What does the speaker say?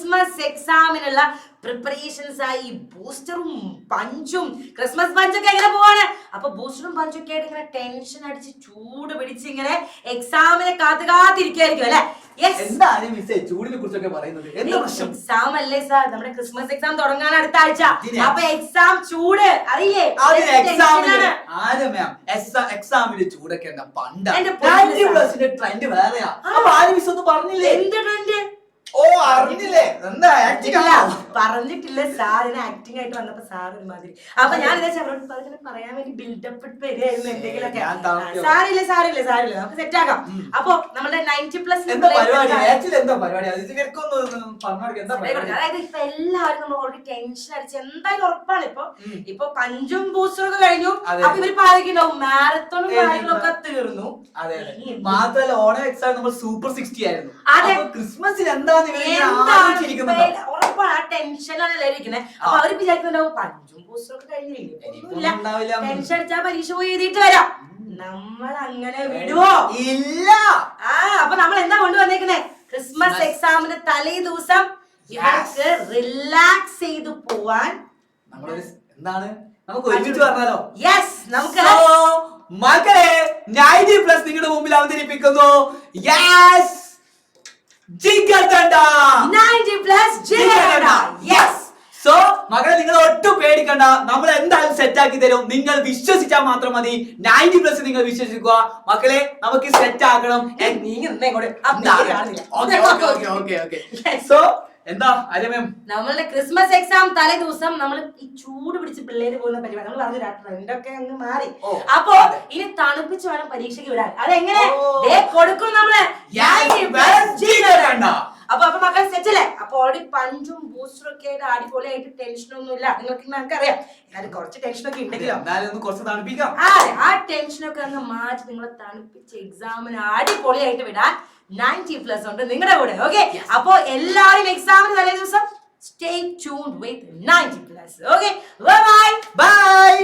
Christmas എക്സാമിനുള്ള preparations ആയി ബൂസ്റ്ററും പഞ്ചും Christmas പഞ്ചൊക്കെ എങ്ങനെ പോവാണ്. അപ്പൊ ബൂസ്റ്ററും പഞ്ചൊക്കെ ആയിട്ട് ഇങ്ങനെ ടെൻഷൻ അടിച്ച് ചൂട് പിടിച്ച് ഇങ്ങനെ എക്സാമിനെ കാത്തിരിക്കുമായിരിക്കും അല്ലെ. ചൂടിനെ കുറിച്ചൊക്കെ പറയുന്നത് എക്സാം അല്ലേ സാർ, നമ്മുടെ ക്രിസ്മസ് എക്സാം തുടങ്ങാൻ അടുത്ത ആഴ്ച. അപ്പൊ എക്സാം ചൂട് അറിയില്ലേ? എക്സാമിന്റെ ചൂടൊക്കെ എന്താ പണ്ട് ട്രെൻഡ് വേറെയാ. പറഞ്ഞില്ലേ എന്ത് ട്രെൻഡ്? ഓ അറിഞ്ഞില്ലേ? എന്താ പറഞ്ഞിട്ടില്ല സാർ, ആക്ടിംഗ് ആയിട്ട് വന്നപ്പോ സാർ ഒരുമാതിരി. അപ്പൊ ഞാൻ അവരോട് പറയാൻ വേണ്ടി ബിൽഡപ്പ് വരികയായിരുന്നു എന്തെങ്കിലുമൊക്കെ. സാരില്ല നമുക്ക് സെറ്റ് ആക്കാം. അപ്പൊ നമ്മുടെ 90+ അതായത് ഇപ്പൊ എല്ലാവരും നമ്മൾ ഓൾറെഡി ടെൻഷൻ അടിച്ച് എന്തായാലും ഉറപ്പാണ്. ഇപ്പൊ പഞ്ചും ബൂസ്റ്ററും ഒക്കെ കഴിഞ്ഞു. അപ്പൊ ഇവര് പാലിക്കുണ്ടാവും മാരത്തോണും കാര്യങ്ങളൊക്കെ തീർന്നു. മാത്രല്ല ഓണം എക്സാം നമ്മൾ സൂപ്പർ 60 ആയിരുന്നു. ക്രിസ്മസിൽ എന്താ ഉറപ്പാണ് ആ ടെൻഷനാണ് എല്ലാവരും ഇരിക്കുന്നത്. അപ്പൊ അവര് വിചാരിക്കുന്നുണ്ടാവും പഞ്ചും ബൂസ്റ്ററും ഒക്കെ കഴിഞ്ഞില്ല, ടെൻഷൻ അടിച്ചാ പരീക്ഷ പോയി എഴുതിയിട്ട് വരാം. നമ്മൾ അങ്ങനെ വിടുവോ? ഇല്ല. അപ്പൊ നമ്മൾ എന്താ കൊണ്ടുവന്നേക്കുന്നേ? ക്രിസ്മസ് എക്സാമിന്റെ തലേ ദിവസം ഇവർക്ക് റിലാക്സ് ചെയ്ത് പോവാൻ എന്താണ് നമുക്ക് ഒരുമിച്ച് പറഞ്ഞാലോ? യെസ്, നമുക്ക് മക്കളെ 90+ നിങ്ങളുടെ മുമ്പിൽ അവതരിപ്പിക്കുന്നു. യെസ്, സോ മകളെ നിങ്ങൾ ഒട്ടും പേടിക്കണ്ട, നമ്മൾ എന്തായാലും സെറ്റ് ആക്കി തരും. നിങ്ങൾ വിശ്വസിച്ചാൽ മാത്രം മതി. 90+ നിങ്ങൾ വിശ്വസിക്കുക മക്കളെ, നമുക്ക് സെറ്റ് ആക്കണം. സോ എന്താ അരമേം നമ്മളുടെ ക്രിസ്മസ് എക്സാം തലേ ദിവസം നമ്മൾ ഈ ചൂട് പിടിച്ച് പിള്ളേര് പോകുന്ന പരിപാടി നമ്മൾ പറഞ്ഞു ട്രെൻഡൊക്കെ അങ്ങ് മാറി. അപ്പൊ ഇനി തണുപ്പിച്ച് വേണം പരീക്ഷയ്ക്ക് വിടാൻ. അതെങ്ങനെ കൊടുക്കും നമ്മള്? അപ്പൊ മക്കൾ സെറ്റ് അല്ലേ? അപ്പൊ ഓൾറെഡി പഞ്ചും ബൂസ്റ്ററും ഒക്കെ ആയിട്ട് അടിപൊളിയായിട്ട് ടെൻഷനൊന്നും ഇല്ല. നമുക്കറിയാം എന്നാലും കുറച്ച് ടെൻഷനൊക്കെ ഉണ്ടെങ്കിലും ആ ടെൻഷനൊക്കെ അങ്ങ് മാറ്റി നിങ്ങളെ തണുപ്പിച്ച് എക്സാമിന് അടിപൊളിയായിട്ട് വിടാൻ 90+ ഉണ്ട് നിങ്ങളുടെ കൂടെ. ഓക്കെ, അപ്പൊ എല്ലാവരും എക്സാമിന് തലേ ദിവസം സ്റ്റേ ട്യൂൺഡ് വിത്ത് 90+. Okay, bye bye.